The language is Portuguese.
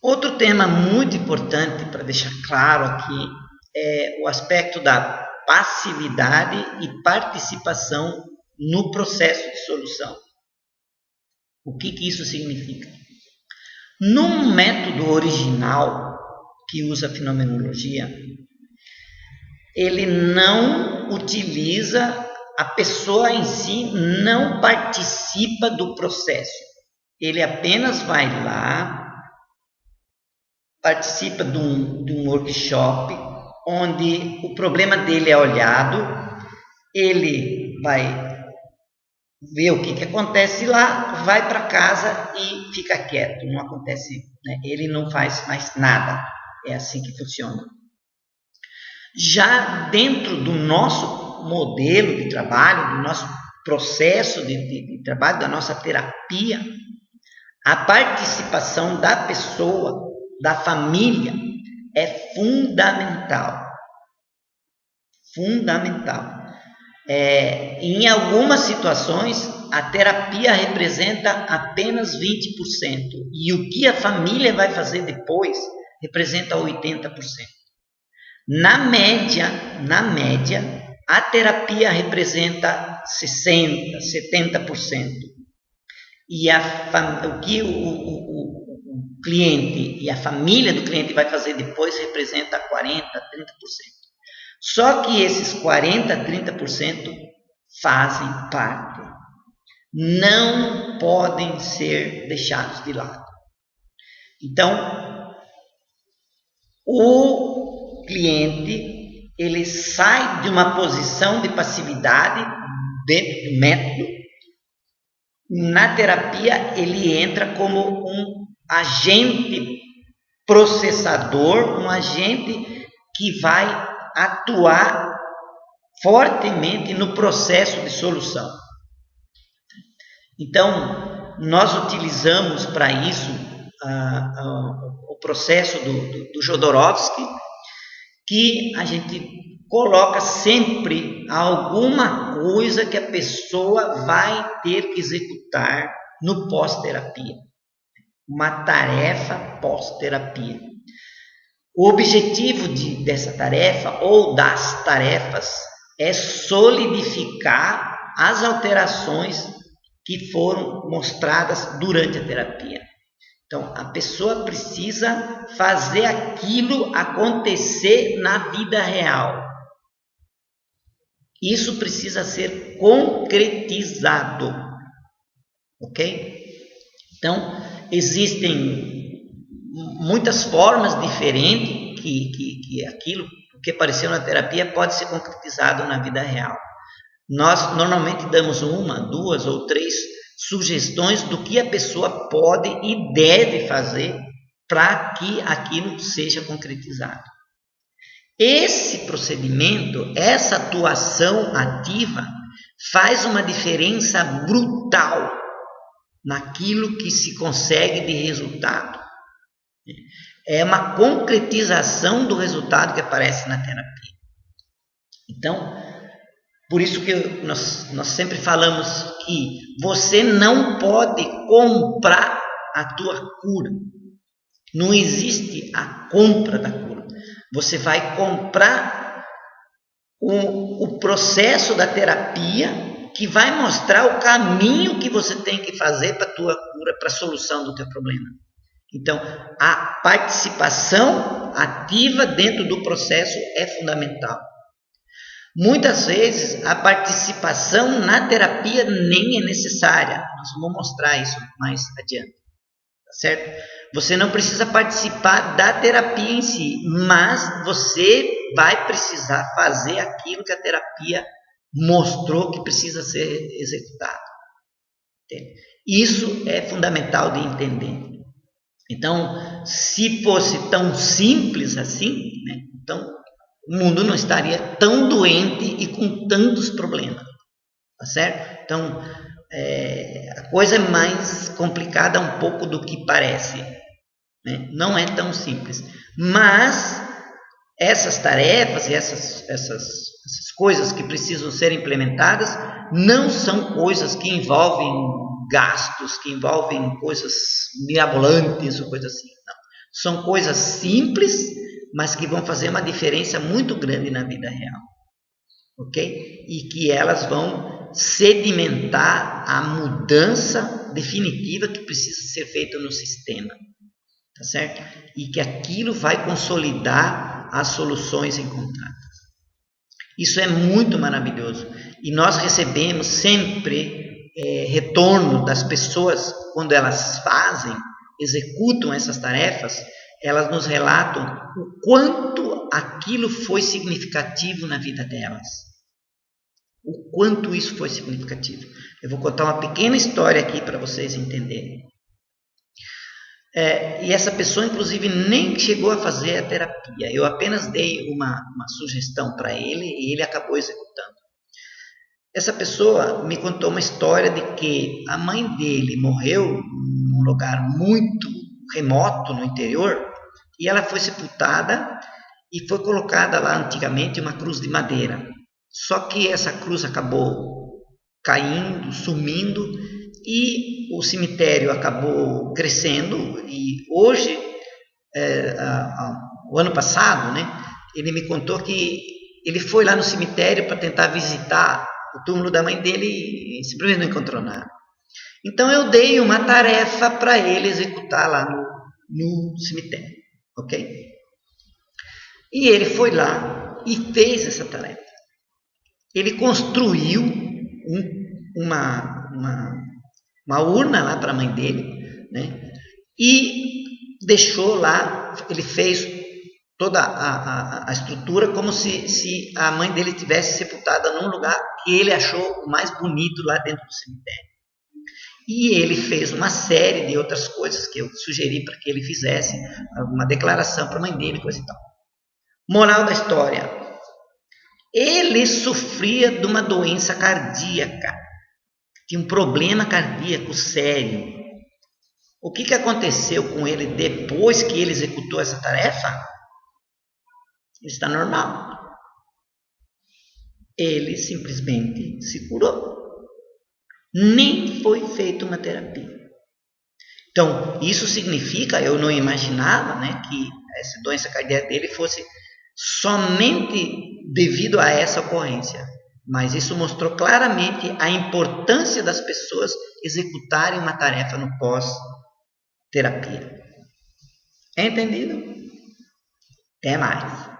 Outro tema muito importante para deixar claro aqui é o aspecto da passividade e participação no processo de solução. O que isso significa? No método original que usa a fenomenologia, ele não utiliza, a pessoa em si não participa do processo. Ele apenas vai lá, participa de um workshop, onde o problema dele é olhado, ele vai ver o que acontece lá, vai para casa e fica quieto, não acontece, né? Ele não faz mais nada, é assim que funciona. Já dentro do nosso modelo de trabalho, do nosso processo de trabalho, da nossa terapia, a participação da pessoa, da família, é fundamental. Fundamental. Em algumas situações, a terapia representa apenas 20%, e o que a família vai fazer depois representa 80%. Na média, a terapia representa 60%, 70%. E o que o cliente e a família do cliente vai fazer depois representa 40%, 30%. Só que esses 40%, 30% fazem parte. Não podem ser deixados de lado. Então, o cliente, ele sai de uma posição de passividade dentro do método. Na terapia, ele entra como um agente processador, um agente que vai atuar fortemente no processo de solução. Então, nós utilizamos para isso o processo do Jodorowsky, que a gente coloca sempre alguma coisa que a pessoa vai ter que executar no pós-terapia. Uma tarefa pós-terapia. O objetivo dessa tarefa ou das tarefas é solidificar as alterações que foram mostradas durante a terapia. Então, a pessoa precisa fazer aquilo acontecer na vida real. Isso precisa ser concretizado. Ok? Então, existem muitas formas diferentes que aquilo que apareceu na terapia pode ser concretizado na vida real. Nós normalmente damos 1, 2 ou 3 sugestões do que a pessoa pode e deve fazer para que aquilo seja concretizado. Esse procedimento, essa atuação ativa, faz uma diferença brutal naquilo que se consegue de resultado. É uma concretização do resultado que aparece na terapia. Então, por isso que nós sempre falamos que você não pode comprar a tua cura. Não existe a compra da cura. Você vai comprar o processo da terapia que vai mostrar o caminho que você tem que fazer para a tua cura, para a solução do teu problema. Então, a participação ativa dentro do processo é fundamental. Muitas vezes, a participação na terapia nem é necessária. Nós vamos mostrar isso mais adiante. Tá certo? Você não precisa participar da terapia em si, mas você vai precisar fazer aquilo que a terapia mostrou que precisa ser executado. Isso é fundamental de entender. Então, se fosse tão simples assim, né, então o mundo não estaria tão doente e com tantos problemas, tá certo? Então, a coisa é mais complicada um pouco do que parece, né? Não é tão simples, mas essas tarefas e essas coisas que precisam ser implementadas não são coisas que envolvem gastos, que envolvem coisas mirabolantes ou coisas assim, não. São coisas simples, mas que vão fazer uma diferença muito grande na vida real. Ok? E que elas vão sedimentar a mudança definitiva que precisa ser feita no sistema. Tá certo? E que aquilo vai consolidar as soluções encontradas. Isso é muito maravilhoso. E nós recebemos sempre retorno das pessoas quando elas fazem, executam essas tarefas, elas nos relatam o quanto aquilo foi significativo na vida delas. O quanto isso foi significativo. Eu vou contar uma pequena história aqui para vocês entenderem. E essa pessoa, inclusive, nem chegou a fazer a terapia. Eu apenas dei uma sugestão para ele e ele acabou executando. Essa pessoa me contou uma história de que a mãe dele morreu num lugar muito remoto no interior e ela foi sepultada e foi colocada lá antigamente uma cruz de madeira. Só que essa cruz acabou caindo, sumindo e o cemitério acabou crescendo e hoje, o ano passado, né, ele me contou que ele foi lá no cemitério para tentar visitar o túmulo da mãe dele e simplesmente não encontrou nada. Então eu dei uma tarefa para ele executar lá no cemitério, ok? E ele foi lá e fez essa tarefa. Ele construiu uma urna lá para a mãe dele, né? E deixou lá, ele fez toda a estrutura como se a mãe dele tivesse sepultada num lugar que ele achou o mais bonito lá dentro do cemitério. E ele fez uma série de outras coisas que eu sugeri para que ele fizesse, uma declaração para a mãe dele, coisa e tal. Moral da história: ele sofria de uma doença cardíaca, tinha um problema cardíaco sério. O que aconteceu com ele depois que ele executou essa tarefa? Ele está normal. Ele simplesmente se curou. Nem foi feita uma terapia. Então, isso significa, eu não imaginava, né, que essa doença cardíaca dele fosse somente devido a essa ocorrência. Mas isso mostrou claramente a importância das pessoas executarem uma tarefa no pós-terapia. É entendido? Até mais.